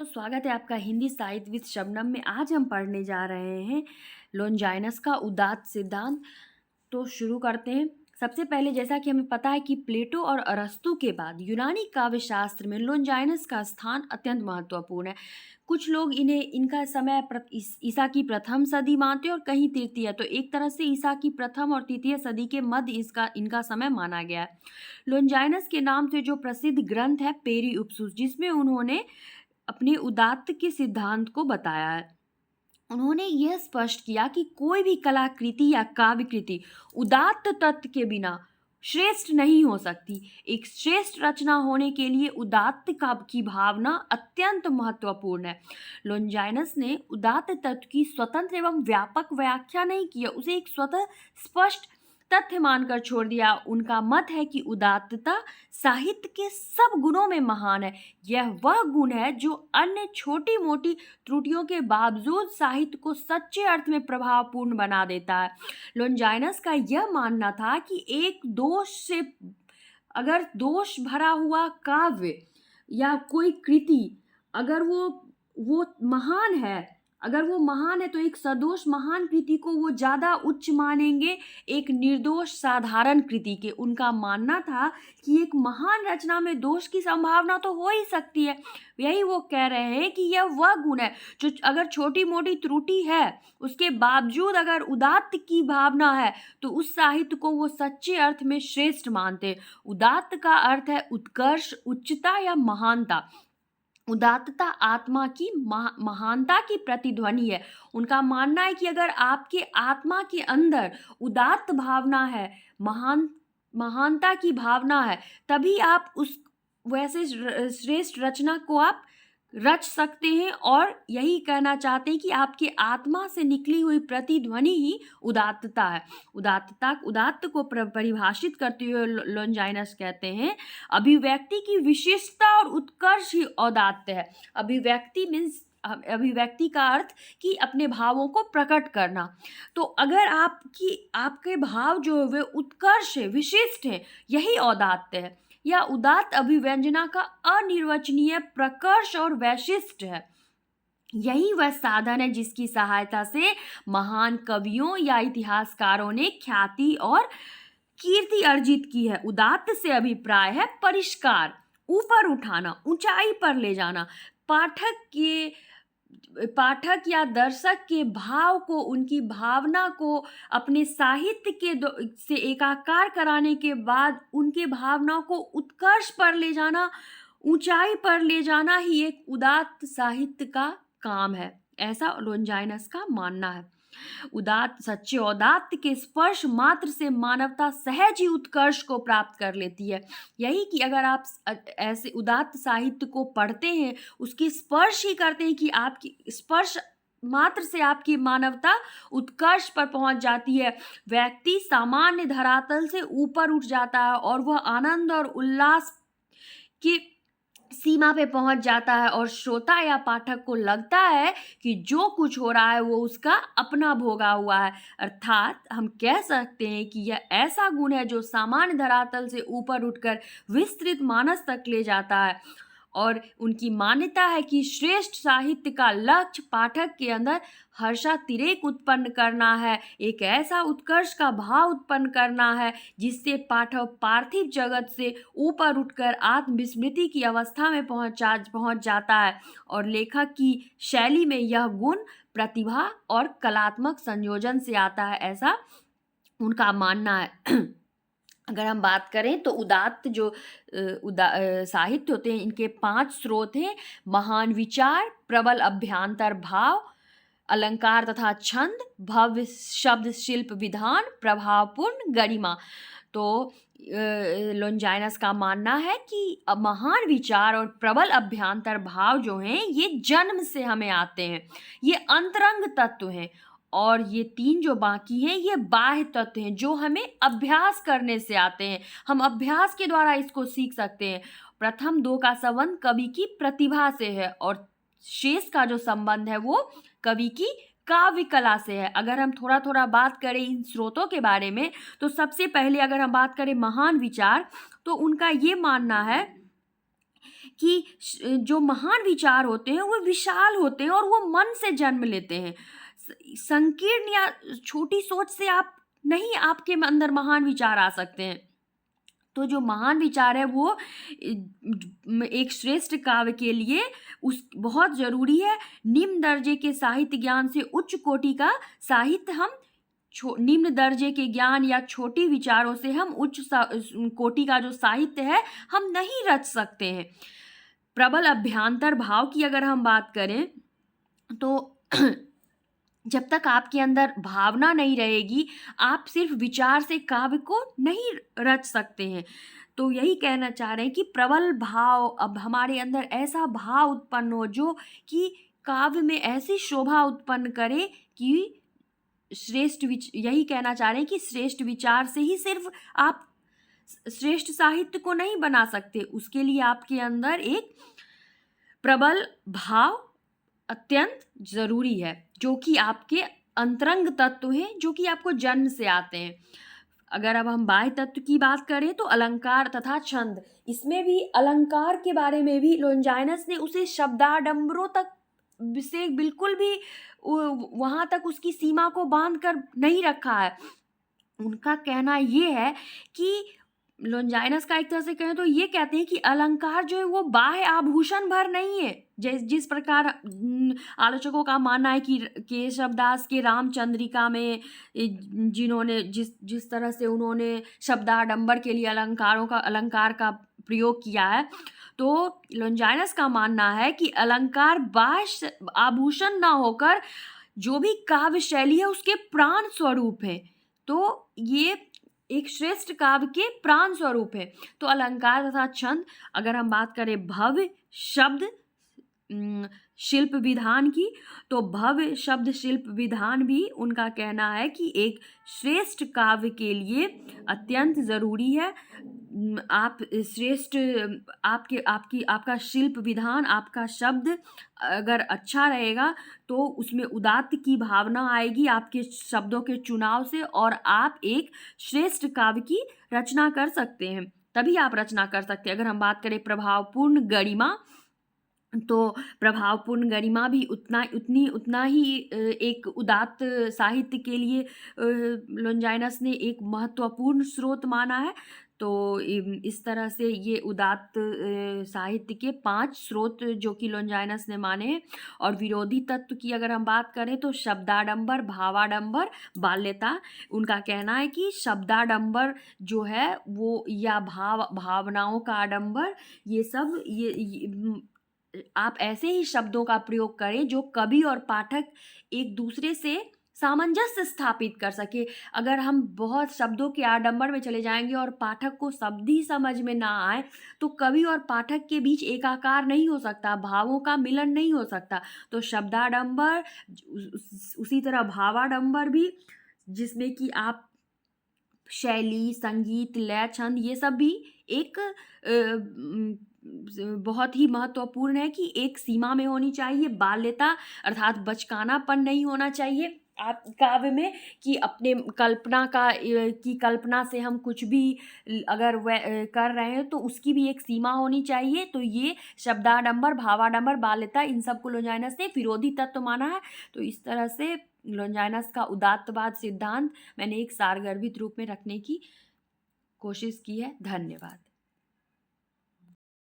स्वागत है आपका हिंदी साहित्य विद शबनम में। आज हम पढ़ने जा रहे हैं लोनजाइनस का उदात्त सिद्धांत। तो शुरू करते हैं। सबसे पहले जैसा कि हमें पता है कि प्लेटो और अरस्तु के बाद यूनानी काव्य शास्त्र में लोनजाइनस का स्थान अत्यंत महत्वपूर्ण है। कुछ लोग इनका समय ईसा की प्रथम सदी मानते हैं और कहीं तृतीय। तो एक तरह से ईसा की प्रथम और तृतीय सदी के मध्य इनका समय माना गया है। लोनजाइनस के नाम से जो प्रसिद्ध ग्रंथ है पेरिउपसुस, जिसमें उन्होंने अपने उदात्त के सिद्धांत को बताया है। उन्होंने यह स्पष्ट किया कि कोई भी कलाकृति या काव्य कृति उदात्त तत्व के बिना श्रेष्ठ नहीं हो सकती। एक श्रेष्ठ रचना होने के लिए उदात्त काव्य की भावना अत्यंत महत्वपूर्ण है। लोनजाइनस ने उदात्त तत्व की स्वतंत्र एवं व्यापक व्याख्या नहीं की, उसे एक स्वतः स्पष्ट तथ्य मानकर छोड़ दिया। उनका मत है कि उदात्तता साहित्य के सब गुणों में महान है। यह वह गुण है जो अन्य छोटी मोटी त्रुटियों के बावजूद साहित्य को सच्चे अर्थ में प्रभावपूर्ण बना देता है। लोनजाइनस का यह मानना था कि अगर दोष भरा हुआ काव्य या कोई कृति अगर वो महान है, अगर वो महान है तो एक सदोष महान कृति को वो ज़्यादा उच्च मानेंगे एक निर्दोष साधारण कृति के। उनका मानना था कि एक महान रचना में दोष की संभावना तो हो ही सकती है। यही वो कह रहे हैं कि यह वह गुण है जो अगर छोटी मोटी त्रुटि है उसके बावजूद अगर उदात्त की भावना है तो उस साहित्य को वो सच्चे अर्थ में श्रेष्ठ मानते। उदात्त का अर्थ है उत्कर्ष, उच्चता या महानता। उदात्तता आत्मा की महानता की प्रतिध्वनि है। उनका मानना है कि अगर आपके आत्मा के अंदर उदात्त भावना है, महानता की भावना है, तभी आप उस वैसे श्रेष्ठ रचना को आप रच सकते हैं। और यही कहना चाहते हैं कि आपके आत्मा से निकली हुई प्रतिध्वनि ही उदात्तता है। उदात्त को परिभाषित करते हुए लोनजाइनस कहते हैं अभिव्यक्ति की विशेषता और उत्कर्ष ही औदात्य है। अभिव्यक्ति का अर्थ कि अपने भावों को प्रकट करना। तो अगर आपके भाव जो है वे उत्कर्ष है, विशिष्ट है, यही औदात्य है। या उदात्त अभिव्यंजना का अनिर्वचनीय प्रकर्ष और वैशिष्ट है। यही वह साधन है जिसकी सहायता से महान कवियों या इतिहासकारों ने ख्याति और कीर्ति अर्जित की है। उदात्त से अभिप्राय है परिष्कार, ऊपर उठाना, ऊंचाई पर ले जाना। पाठक या दर्शक के भाव को, उनकी भावना को अपने साहित्य से एकाकार कराने के बाद उनके भावनाओं को उत्कर्ष पर ले जाना, ऊंचाई पर ले जाना ही एक उदात्त साहित्य का काम है। ऐसा लोनजाइनस का मानना है। सच्चे औदात्त के स्पर्श मात्र से मानवता सहज ही उत्कर्ष को प्राप्त कर लेती है। यही कि अगर आप ऐसे उदात्त साहित्य को पढ़ते हैं, उसकी स्पर्श ही करते हैं कि आपकी स्पर्श मात्र से आपकी मानवता उत्कर्ष पर पहुंच जाती है। व्यक्ति सामान्य धरातल से ऊपर उठ जाता है और वह आनंद और उल्लास की सीमा पे पहुंच जाता है और श्रोता या पाठक को लगता है कि जो कुछ हो रहा है वो उसका अपना भोगा हुआ है। अर्थात हम कह सकते हैं कि यह ऐसा गुण है जो सामान्य धरातल से ऊपर उठकर विस्तृत मानस तक ले जाता है। और उनकी मान्यता है कि श्रेष्ठ साहित्य का लक्ष्य पाठक के अंदर हर्षातिरेक उत्पन्न करना है, एक ऐसा उत्कर्ष का भाव उत्पन्न करना है जिससे पाठक पार्थिव जगत से ऊपर उठकर आत्मविस्मृति की अवस्था में पहुंच जाता है। और लेखक की शैली में यह गुण प्रतिभा और कलात्मक संयोजन से आता है, ऐसा उनका मानना है। अगर हम बात करें तो उदात्त जो साहित्य होते हैं, इनके 5 स्रोत हैं: महान विचार, प्रबल अभ्यांतर भाव, अलंकार तथा छंद, भव्य शब्द शिल्प विधान, प्रभावपूर्ण गरिमा। तो लोनजाइनस का मानना है कि महान विचार और प्रबल अभ्यांतर भाव जो हैं ये जन्म से हमें आते हैं, ये अंतरंग तत्व हैं। और ये 3 जो बाकी हैं ये बाह्य तत्व हैं जो हमें अभ्यास करने से आते हैं। हम अभ्यास के द्वारा इसको सीख सकते हैं। प्रथम 2 का संबंध कवि की प्रतिभा से है और शेष का जो संबंध है वो कवि की काव्य कला से है। अगर हम थोड़ा थोड़ा बात करें इन स्रोतों के बारे में तो सबसे पहले अगर हम बात करें महान विचार, तो उनका ये मानना है कि जो महान विचार होते हैं वो विशाल होते हैं और वो मन से जन्म लेते हैं। संकीर्ण या छोटी सोच से आप नहीं, आपके अंदर महान विचार आ सकते हैं। तो जो महान विचार है वो एक श्रेष्ठ काव्य के लिए उस बहुत ज़रूरी है। निम्न दर्जे के साहित्य ज्ञान से उच्च कोटि का साहित्य हम निम्न दर्जे के ज्ञान या छोटी विचारों से हम उच्च कोटि का जो साहित्य है हम नहीं रच सकते हैं। प्रबल अभ्यंतर भाव की अगर हम बात करें तो जब तक आपके अंदर भावना नहीं रहेगी, आप सिर्फ विचार से काव्य को नहीं रच सकते हैं। तो यही कहना चाह रहे हैं कि प्रबल भाव, अब हमारे अंदर ऐसा भाव उत्पन्न हो जो कि काव्य में ऐसी शोभा उत्पन्न करे कि यही कहना चाह रहे हैं कि श्रेष्ठ विचार से ही सिर्फ आप श्रेष्ठ साहित्य को नहीं बना सकते, उसके लिए आपके अंदर एक प्रबल भाव अत्यंत जरूरी है, जो कि आपके अंतरंग तत्व हैं, जो कि आपको जन्म से आते हैं। अगर अब हम बाह्य तत्व की बात करें तो अलंकार तथा छंद, इसमें भी अलंकार के बारे में भी लोंजाइनस ने उसे शब्दाडंबरों तक से बिल्कुल भी वहाँ तक उसकी सीमा को बांध कर नहीं रखा है। उनका कहना ये है कि लोंजाइनस का एक तरह से कहें तो ये कहते हैं कि अलंकार जो है वो बाह्य आभूषण भर नहीं है। जिस प्रकार आलोचकों का मानना है कि केशवदास के रामचंद्रिका में जिन्होंने जिस तरह से उन्होंने शब्दाडंबर के लिए अलंकार का प्रयोग किया है, तो लोंजाइनस का मानना है कि अलंकार बाह्य आभूषण ना होकर जो भी काव्य शैली है उसके प्राण स्वरूप है। तो ये एक श्रेष्ठ काव्य के प्राण स्वरूप है। तो अलंकार तथा छंद, अगर हम बात करें भव्य शब्द शिल्प विधान की, तो भव्य शब्द शिल्प विधान भी उनका कहना है कि एक श्रेष्ठ काव्य के लिए अत्यंत ज़रूरी है। आप श्रेष्ठ आपका शिल्प विधान, आपका शब्द अगर अच्छा रहेगा तो उसमें उदात्त की भावना आएगी आपके शब्दों के चुनाव से, और आप एक श्रेष्ठ काव्य की रचना कर सकते हैं, तभी आप रचना कर सकते हैं। अगर हम बात करें प्रभावपूर्ण गरिमा, तो प्रभावपूर्ण गरिमा भी उतना ही एक उदात्त साहित्य के लिए लोंजाइनस ने एक महत्वपूर्ण स्रोत माना है। तो इस तरह से ये उदात्त साहित्य के 5 स्रोत जो कि लोंजाइनस ने माने हैं। और विरोधी तत्व की अगर हम बात करें तो शब्दाडंबर, भावाडंबर, बाल्यता, उनका कहना है कि शब्दाडंबर जो है वो या भावनाओं का आडंबर, ये सब आप ऐसे ही शब्दों का प्रयोग करें जो कवि और पाठक एक दूसरे से सामंजस्य स्थापित कर सके। अगर हम बहुत शब्दों के आडंबर में चले जाएंगे और पाठक को शब्द ही समझ में ना आए, तो कवि और पाठक के बीच एकाकार नहीं हो सकता, भावों का मिलन नहीं हो सकता। तो शब्दाडंबर, उसी तरह भावाडंबर भी, जिसमें कि आप शैली, संगीत, लय, छंद, ये सब भी एक बहुत ही महत्वपूर्ण है कि एक सीमा में होनी चाहिए। बाल्यता अर्थात बचकानापन नहीं होना चाहिए आप काव्य में, कि अपने कल्पना से हम कुछ भी अगर कर रहे हैं तो उसकी भी एक सीमा होनी चाहिए। तो ये शब्दाडंबर, भावाडंबर, बाल्यता, इन सब को लोंजाइनस ने विरोधी तत्व माना है। तो इस तरह से लोंजाइनस का उदात्तवाद सिद्धांत मैंने एक सारगर्भित रूप में रखने की कोशिश की है। धन्यवाद।